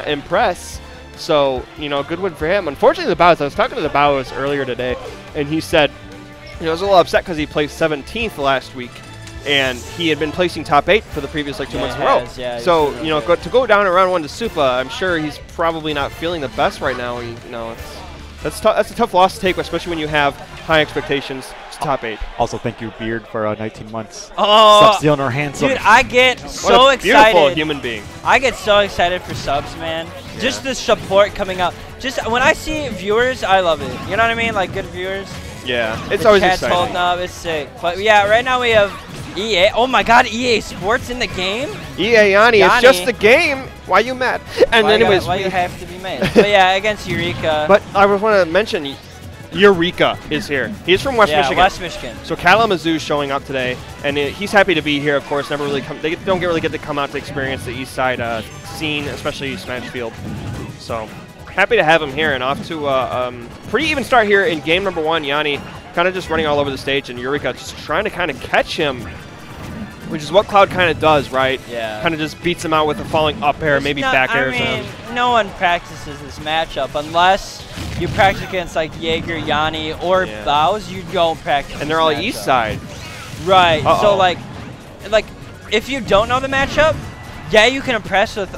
impress. So, you know, good win for him. Unfortunately, the Bows, I was talking to the Bows earlier today, and he said, you know, I was a little upset because he placed 17th last week, and he had been placing top 8 for the previous, like, 2 months in a row. Yeah, so, you know, to go down in round 1 to Supa, I'm sure he's probably not feeling the best right now. You know, that's a tough loss to take, especially when you have high expectations. It's top 8. Also, thank you, Beard, for 19 months. Oh, Stop stealing our handsome. dude, I get so what a excited. Beautiful human being. I get so excited for subs, man. Yeah. Just the support coming out. Just when I see viewers, I love it. You know what I mean? Like good viewers. Yeah, it's always chat's exciting. holding up. It's sick. But yeah, right now we have EA. Oh my God, EA Sports in the game. EA Yanni, it's just a game. Why you mad? And anyways, why you have to be mad? But yeah, against Eureka. But I want to mention, Eureka is here. He's from West Michigan. West Michigan. So Kalamazoo's showing up today, and he's happy to be here. Of course, never really they don't really get to come out to experience the East Side scene, especially Smashfield. So happy to have him here, and off to pretty even start here in game number 1. Yanni kind of just running all over the stage, and Eureka just trying to kind of catch him, which is what Cloud kind of does, right? Yeah. Kind of just beats him out with a falling up air, maybe back air. I mean, no one practices this matchup unless you practice against like Jaeger, Yanni, or Bows. You don't practice. And they're all East Side. Right. So like if you don't know the matchup, yeah, you can oppress with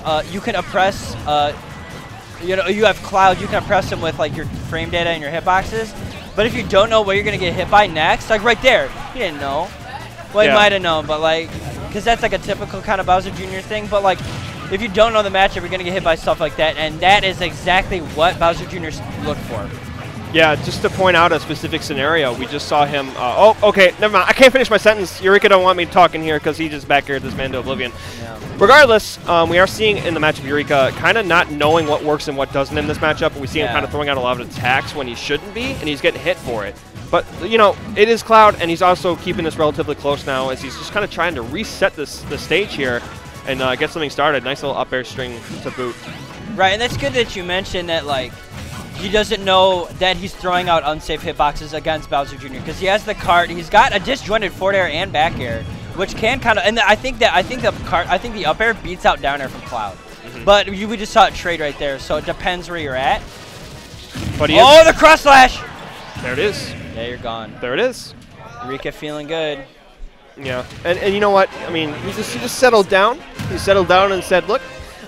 you know, you have Cloud, you can oppress him with like your frame data and your hitboxes. But if you don't know what you're gonna get hit by next, like right there, he didn't know. Well, he might have known, but like, because that's like a typical kind of Bowser Jr. thing. But like, if you don't know the matchup, you're gonna get hit by stuff like that, and that is exactly what Bowser Jr. looked for. Yeah, just to point out a specific scenario, we just saw him. Oh, okay, never mind. I can't finish my sentence. Eureka don't want me talking here because he just back aired this man to oblivion. Yeah. Regardless, we are seeing in the matchup Eureka kind of not knowing what works and what doesn't in this matchup. We see him kind of throwing out a lot of attacks when he shouldn't be, and he's getting hit for it. But, you know, it is Cloud, and he's also keeping this relatively close now as he's just kind of trying to reset the stage here and get something started. Nice little up air string to boot. Right, and that's good that you mentioned that, like, he doesn't know that he's throwing out unsafe hitboxes against Bowser Jr. because he has the cart. He's got a disjointed forward air and back air, which can kind of. And I think the up air beats out down air from Cloud. But we just saw it trade right there, so it depends where you're at. But the cross slash! There it is. Yeah, you're gone. There it is. Eureka feeling good. Yeah, and you know what? I mean, he just settled down. He settled down and said, look,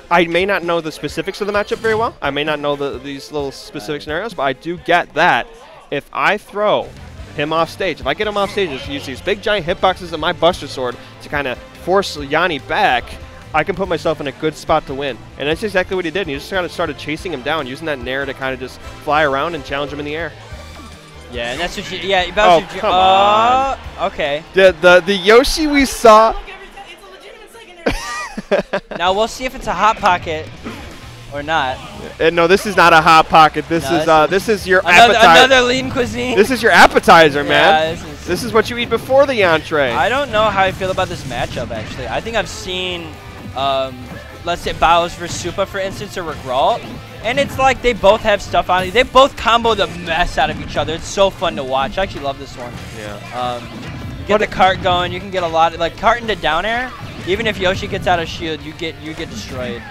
I may not know the specifics of the matchup very well. I may not know these little specific scenarios, but I do get that if I throw him off stage, if I get him off stage, just use these big giant hitboxes and my Buster Sword to kind of force Yanni back, I can put myself in a good spot to win. And that's exactly what he did. And he just kind of started chasing him down, using that nair to kind of just fly around and challenge him in the air. Yeah, and that's what you, Bowser. Oh, come on. Okay. The Yoshi we saw. Now we'll see if it's a hot pocket or not. No, this is not a hot pocket. This is your appetizer. Another lean cuisine. This is your appetizer, man. Yeah, this is what you eat before the entree. I don't know how I feel about this matchup actually. I think I've seen, let's say Bows versus Supa, for instance, or Rickroll, and it's like they both have stuff on it. They both combo the mess out of each other. It's so fun to watch. I actually love this one. Yeah. Get the cart going. You can get a lot of like cart into down air. Even if Yoshi gets out of shield, you get destroyed.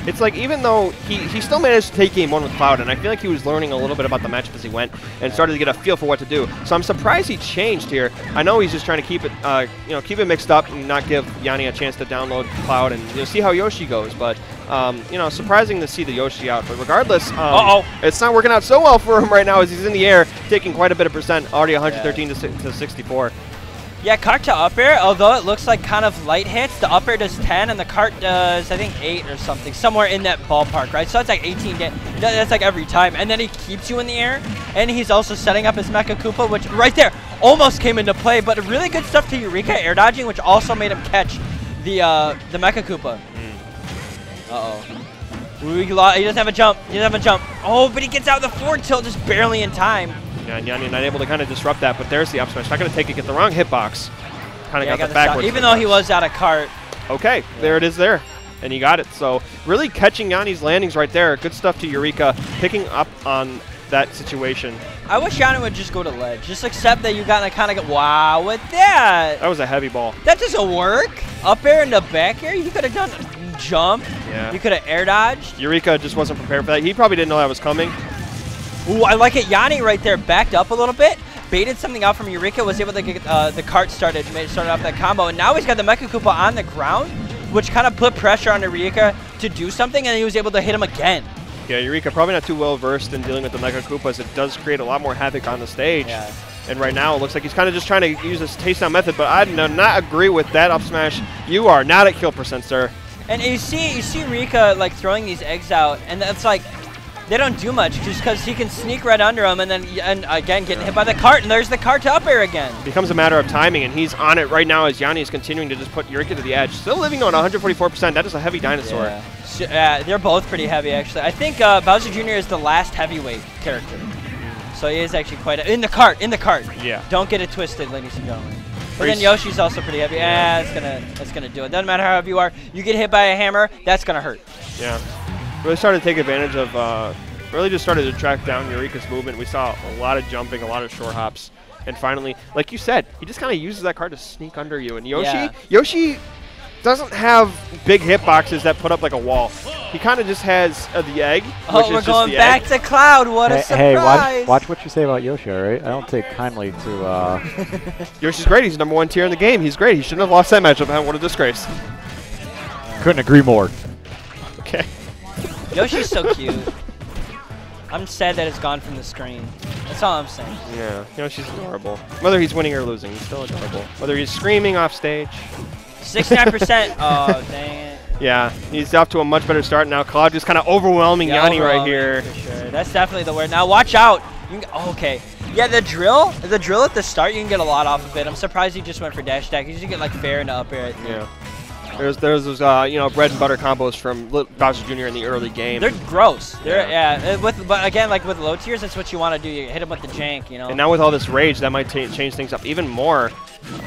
It's like even though he still managed to take game 1 with Cloud, and I feel like he was learning a little bit about the matchup as he went and started to get a feel for what to do. So I'm surprised he changed here. I know he's just trying to keep it keep it mixed up and not give Yanni a chance to download Cloud and see how Yoshi goes. But surprising to see the Yoshi out. But regardless, it's not working out so well for him right now as he's in the air, taking quite a bit of percent, already 113 to 64. Yeah, cart to up air, although it looks like kind of light hits, the up air does 10 and the cart does, I think, 8 or something, somewhere in that ballpark, right? So it's like 18, that's like every time. And then he keeps you in the air, and he's also setting up his Mecha Koopa, which right there almost came into play, but really good stuff to Eureka air dodging, which also made him catch the Mecha Koopa. He doesn't have a jump, Oh, but he gets out the forward tilt just barely in time. Yeah, and Yanni not able to kind of disrupt that, but there's the up smash. Not going to take it, get the wrong hitbox. Kind of got the backwards. Even though he was out of cart. Okay, there it is there. And he got it. So really catching Yanni's landings right there. Good stuff to Eureka, picking up on that situation. I wish Yanni would just go to ledge. Just accept that you got to kind of go, wow, with that. That was a heavy ball. That doesn't work. Up air and the back air, you could have done jump. Yeah. You could have air dodged. Eureka just wasn't prepared for that. He probably didn't know that was coming. Ooh, I like it. Yanni right there backed up a little bit, baited something out from Eureka, was able to get the cart started off that combo, and now he's got the Mecha Koopa on the ground, which kind of put pressure on Eureka to do something, and he was able to hit him again. Yeah, Eureka probably not too well versed in dealing with the Mecha Koopas. It does create a lot more havoc on the stage. Yeah. And right now, it looks like he's kind of just trying to use this takedown method, but I do not agree with that up smash. You are not at kill percent, sir. And you see Eureka like throwing these eggs out, and it's like they don't do much just because he can sneak right under them, and then again getting hit by the cart, and there's the cart to up air again. It becomes a matter of timing, and he's on it right now as Yanni is continuing to just put Eureka to the edge. Still living on 144%. That is a heavy dinosaur. Yeah. They're both pretty heavy, actually. I think Bowser Jr. is the last heavyweight character. So he is actually quite in the cart. Yeah. Don't get it twisted, ladies and gentlemen. But then Yoshi's also pretty heavy. Yeah, that's gonna do it. Doesn't matter how heavy you are. You get hit by a hammer, that's gonna hurt. Yeah. Really started to take advantage of. Really just started to track down Eureka's movement. We saw a lot of jumping, a lot of short hops, and finally, like you said, he just kind of uses that card to sneak under you. And Yoshi doesn't have big hitboxes that put up like a wall. He kind of just has the egg. Oh, we're going back to Cloud. What a surprise! Hey, watch what you say about Yoshi, all right? I don't take kindly to. Yoshi's great. He's #1 tier in the game. He's great. He shouldn't have lost that matchup. What a disgrace. Couldn't agree more. Okay. Yoshi's so cute. I'm sad that it's gone from the screen. That's all I'm saying. Yeah, Yoshi's adorable. Whether he's winning or losing, he's still adorable. Whether he's screaming off stage. 69%. Oh, dang it. Yeah, he's off to a much better start now. Cloud just kind of overwhelming Yanni right here. For sure. That's definitely the word. Now watch out. You can, okay. Yeah, the drill at the start, you can get a lot off of it. I'm surprised he just went for dash attack. You usually get like fair into up air, I think. Yeah. There's those bread and butter combos from Bowser Jr. in the early game. They're gross. But again, like with low tiers, that's what you want to do. You hit him with the jank, you know. And now with all this rage, that might change things up even more.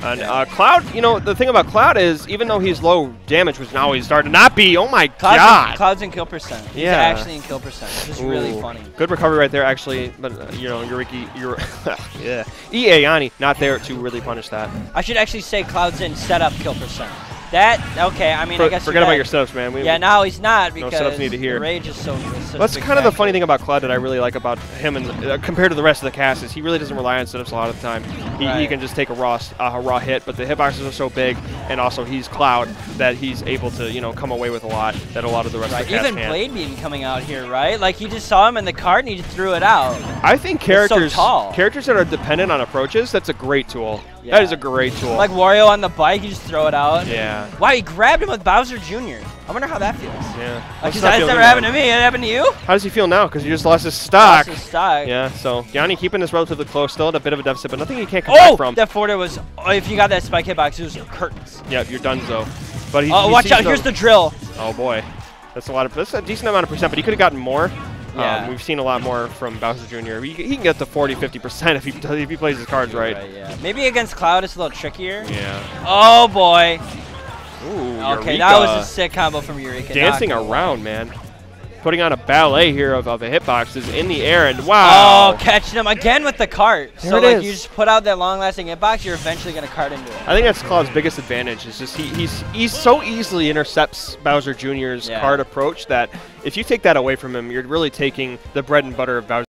And Cloud, the thing about Cloud is even though he's low damage, which now he's starting to not be. Oh my God! Cloud's in kill percent. He's actually in kill percent, which is really funny. Good recovery right there, actually. But Eureka, yeah, EA Yanni not there to really punish that. I should actually say Cloud's in setup kill percent. Okay, I mean, I guess forget about your setups, man. No, he's not because no setups needed here. The rage is so that's kind of the funny thing about Cloud that I really like about him and compared to the rest of the cast is he really doesn't rely on setups a lot of the time. He can just take a raw hit, but the hitboxes are so big, and also he's Cloud that he's able to come away with a lot that a lot of the rest of the cast can't. Even Blade Beam coming out here, right? Like he just saw him in the cart and he just threw it out. I think characters so characters that are dependent on approaches, that's a great tool. Yeah. That is a great tool. Like Wario on the bike, you just throw it out. Yeah. Wow, he grabbed him with Bowser Jr. I wonder how that feels. Yeah. That's never happened to me. It happened to you? How does he feel now? Because he just lost his stock. Yeah, so Yanni keeping this relatively close, still at a bit of a deficit, but nothing he can't come back from. That forward was, if you got that spike hitbox, it was curtains. Yeah, you're done, though. But watch out, here's the drill. Oh, boy. That's a decent amount of percent, but he could have gotten more. Yeah. We've seen a lot more from Bowser Jr. He can get to 40–50% if he plays his cards right. Yeah. Maybe against Cloud it's a little trickier. Yeah. Oh boy. Ooh, okay, Eureka. that was a sick combo from Eureka. Dancing around, man. Putting on a ballet here of a hitbox is in the air, and wow. Oh, catching him again with the cart. There so it like is. You just put out that long-lasting hitbox, you're eventually gonna cart into it. I think that's Cloud's biggest advantage. Is just he so easily intercepts Bowser Jr.'s card approach that if you take that away from him, you're really taking the bread and butter of Bowser.